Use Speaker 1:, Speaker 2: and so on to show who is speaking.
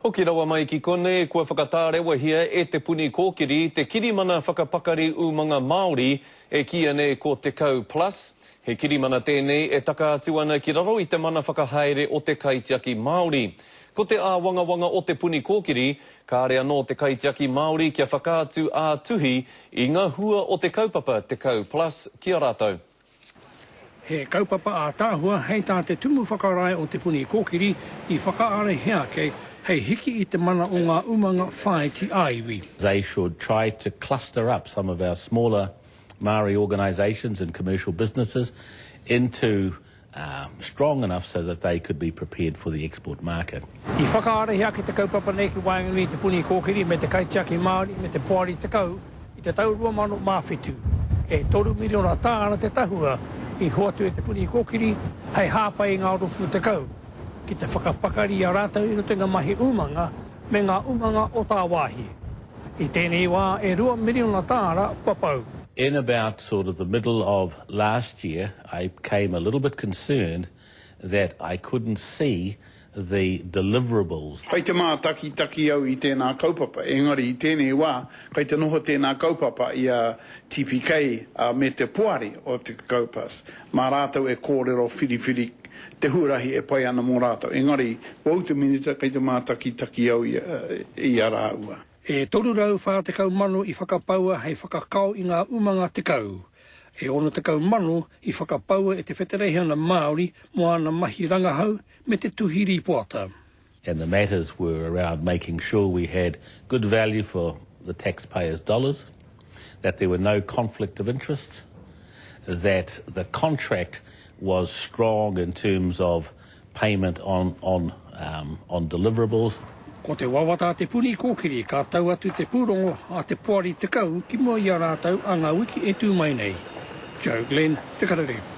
Speaker 1: Hoki rawa mai ki kone, kua whakatārewa hia e te puni kōkiri, te kirimana whakapakari umanga Māori e kia nei ko te kau plus. He kirimana tēnei e taka atu ana ki raro i te mana whakahaere o te kaitiaki Māori. Ko te āwangawanga o te puni kōkiri, ka rea no te kaitiaki Māori kia whakaatu ātuhi i ngā hua o te kaupapa te kau plus. Kia rātou.
Speaker 2: He kaupapa a tāhua hei tā te tumu whakarai o te puni kōkiri i whakaare hea kei hei hiki i te mana o ngā umanga whai ti aiwi.
Speaker 3: They should try to cluster up some of our smaller Māori organisations and commercial businesses into strong enough so that they could be prepared for the export market.
Speaker 2: I whakaare hea ki te kaupapa nei ki waingani te puni kōkiri me te kaitiaki Māori me te poari te kau i te tau 2 mawhitu. E 3 miliona tāna te tahua i hoatu e te puni kōkiri hei hāpai ngā rupu te kau. Ki te whakapakari a rātau i roto ngā mahi umanga me ngā umanga o tā wāhi. I tēnei wā e 2 miliona tāra papau.
Speaker 3: In about sort of the middle of last year, I became a little bit concerned that I couldn't see the deliverables.
Speaker 4: Kai te mā taki au i tēnā kaupapa, engari i tēnei wā, kai te noho tēnā kaupapa i a TPK me te puari o te kaupas. Mā rātau e kōrero whiriwhiri te hurahi e pai ana mō rātau. Engari, wau te minita kai te mā taki au i a rāua.
Speaker 2: E toru rau whā te kau manu i whakapaua hei whakakau i ngā umanga te kau. E ono te kau manu i whakapaua e te wheterehiana Māori mo ana mahi rangahau me te tuhiri poata.
Speaker 3: And the matters were around making sure we had good value for the taxpayers' dollars, that there were no conflict of interest, that the contract was strong in terms of payment on deliverables.
Speaker 2: Ko te wawata te puni kōkiri ka tau atu te pūrongo a te poari te kau ki mua i a rātau a ngā wiki e tū mai nei. Joe Glenn, Te Karere.